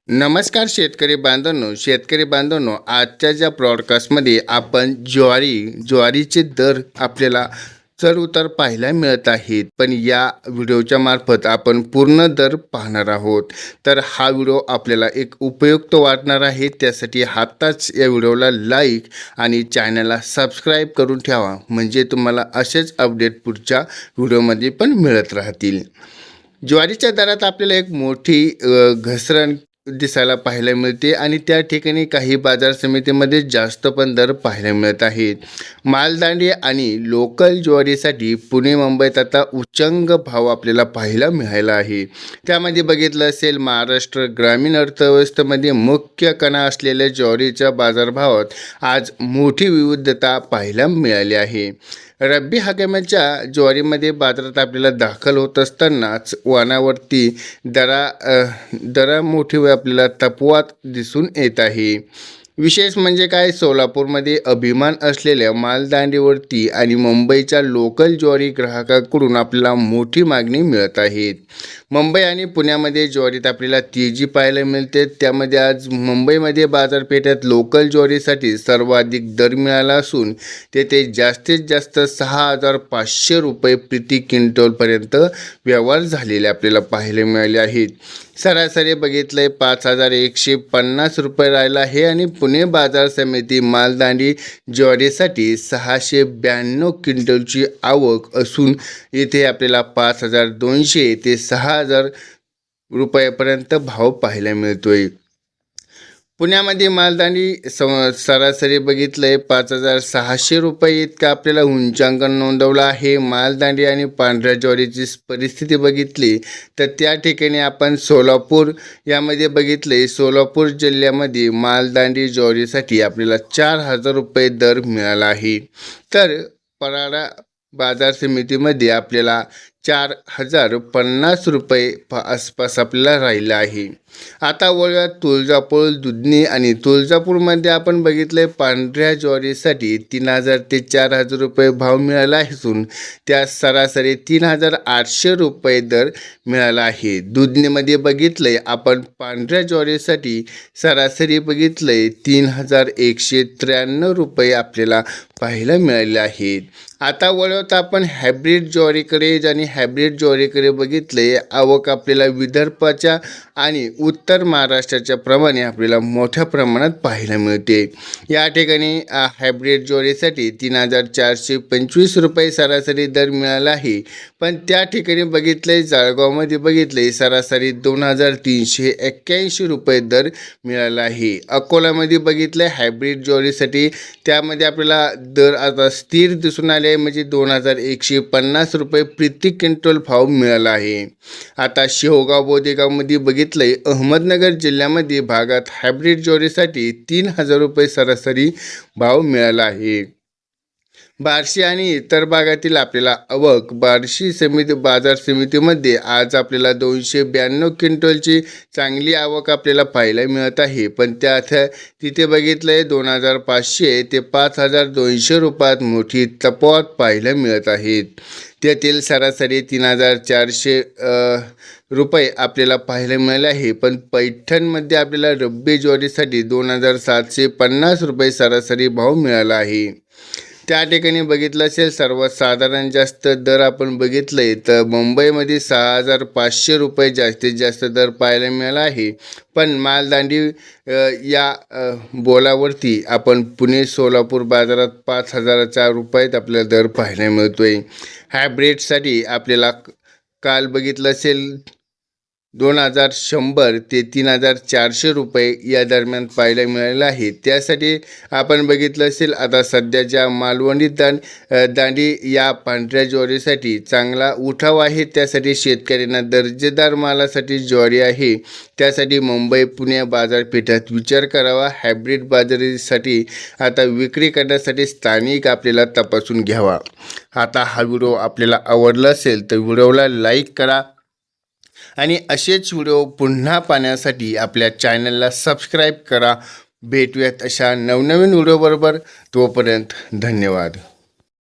नमस्कार शेतकरी बांधवांनो, आजच्या ज्या ब्रॉडकास्टमध्ये आपण ज्वारीचे दर आपल्याला चढ-उतार पाहायला मिळत आहेत. पण या व्हिडिओच्या मार्फत आपण पूर्ण दर पाहणार आहोत. तर हा व्हिडिओ आपल्याला एक उपयुक्त वाटणार आहे. त्यासाठी आत्ताच या व्हिडिओला लाईक आणि चॅनलला सबस्क्राईब करून ठेवा, म्हणजे तुम्हाला असेच अपडेट पुढच्या व्हिडिओमध्ये पण मिळत राहतील. ज्वारीच्या दरात आपल्याला एक मोठी घसरण दिसायला पाहायला मिळते आणि त्या ठिकाणी काही बाजार समितीमध्ये जास्त पण दर पाहायला मिळत आहेत. मालदांडी आणि लोकल ज्वारीसाठी पुणे मुंबईत आता उच्चांक भाव आपल्याला पाहायला मिळाला आहे. त्यामध्ये बघितलं असेल, महाराष्ट्र ग्रामीण अर्थव्यवस्थेमध्ये मुख्य कणा असलेल्या ज्वारीच्या बाजारभावात आज मोठी विविधता पाहायला मिळाली आहे. रब्बी हंगामाच्या ज्वारीमध्ये बाजारात आपल्याला दाखल होत असतानाच वाणावरती दरा मोठी आपल्याला तपवात दिसून येत आहे. विशेष म्हणजे काय, सोलापूरमध्ये अभिमान असलेल्या मालदांडीवरती आणि मुंबईच्या लोकल ज्वारी ग्राहकांकडून आपल्याला मोठी मागणी मिळत आहे. मुंबई आणि पुण्यामध्ये ज्वारीत आपल्याला तेजी पाहायला मिळते. त्यामध्ये आज मुंबईमध्ये बाजारपेठेत लोकल ज्वारीसाठी सर्वाधिक दर मिळाला असून तेथे जास्तीत जास्त 6,500 रुपये प्रति क्विंटलपर्यंत व्यवहार झालेले आपल्याला पाहायला मिळाले आहेत. सरासरी बघितलंय 5,150 रुपये राहिला आहे आणि पुणे बाजार समिती मालदांडी ज्वारीसाठी 692 क्विंटलची आवक असून इथे आपल्याला 5,200 ते 6,000 रुपयापर्यंत भाव पाहायला मिळतोय. पुण्यामध्ये मालदांडी सरासरी बघितलंय 5,600 रुपये इतका आपल्याला उच्चांकन नोंदवला आहे. मालदांडी आणि पांढऱ्या ज्वारीची परिस्थिती बघितली तर त्या ठिकाणी आपण सोलापूर यामध्ये बघितले. सोलापूर जिल्ह्यामध्ये मालदांडी ज्वारीसाठी आपल्याला 4,000 रुपये दर मिळाला आहे. तर पराडा बाजार समितीमध्ये आपल्याला 4,050 रुपये आसपास आपल्याला राहिलं आहे. आता वळूया तुळजापूर, दुधनी आणि तुळजापूरमध्ये आपण बघितले पांढऱ्या ज्वारीसाठी 3,000 ते 4,000 रुपये भाव मिळाला असून त्या सरासरी 3,800 रुपये दर मिळाला आहे. दुधनीमध्ये बघितले आपण पांढऱ्या ज्वारीसाठी सरासरी बघितले 3,193 रुपये आपल्याला पाहायला मिळाले आहेत. आता वळवत आपण हायब्रिड ज्वारीकडे आणि हायब्रिड ज्वारीकडे बघितले. आवक आपल्याला विदर्भाच्या आणि उत्तर महाराष्ट्राच्या प्रमाणे आपल्याला मोठ्या प्रमाणात पाहायला मिळते. या ठिकाणी हायब्रिड ज्वारीसाठी 3,425 रुपये सरासरी दर मिळाला आहे. पण त्या ठिकाणी बघितले, जळगावमध्ये बघितले सरासरी 2,381 रुपये दर मिळाला आहे. अकोल्यामध्ये बघितले हायब्रिड ज्वारीसाठी, त्यामध्ये आपल्याला दर आता स्थिर दिसून आले, म्हणजे 2,150 रुपये प्रति क्विंटल भाव मिळाला आहे. आता शेवगाव बोदेगावमध्ये बघितले, अहमदनगर जिल्ह्यामध्ये भागात हायब्रिड ज्वारीसाठी 3,000 रुपये सरासरी भाव मिळाला आहे. बार्शी आणि इतर भागातील आपल्याला आवक बार्शी बाजार समितीमध्ये आज आपल्याला 292 क्विंटलची चांगली आवक आपल्याला पाहायला मिळत आहे. पण तिथे बघितलंय 2,500 ते 5,200 रुपयात मोठी तफावत पाहायला मिळत आहेत. त्यातील सरासरी 3,400 रुपये आपल्याला पाहायला मिळाले आहे. पण पैठणमध्ये आपल्याला रब्बी ज्वारीसाठी 2,750 रुपये सरासरी भाव मिळाला आहे. त्या ठिकाणी बघितलं असेल, सर्वसाधारण जास्त दर आपण बघितले तर मुंबईमध्ये 6,500 रुपये जास्तीत जास्त दर पाहायला मिळाला आहे. पण मालदांडी या बोलावरती आपण पुणे सोलापूर बाजारात 5,000 रुपयात आपल्याला दर पाहायला मिळतोय. हायब्रिडसाठी आपल्याला काल बघितलं असेल 2,100 ते 3,400 रुपये या दरम्यान पाहायला मिळालं आहे. त्यासाठी आपण बघितलं असेल, आता सध्याच्या मालवणी दांडी या पांढऱ्या ज्वारीसाठी चांगला उठाव आहे. त्यासाठी शेतकऱ्यांना दर्जेदार मालासाठी ज्वारी आहे, त्यासाठी मुंबई पुणे बाजारपेठात विचार करावा. हायब्रिड बाजारीसाठी आता विक्री करण्यासाठी स्थानिक आपल्याला तपासून घ्यावा. आता हा व्हिडिओ आपल्याला आवडला असेल तर व्हिडिओला लाईक करा आणि असेच व्हिडिओ पुन्हा पाहण्यासाठी आपल्या चॅनलला सबस्क्राईब करा. भेटूयात अशा नवनवीन व्हिडिओबरोबर. तोपर्यंत धन्यवाद.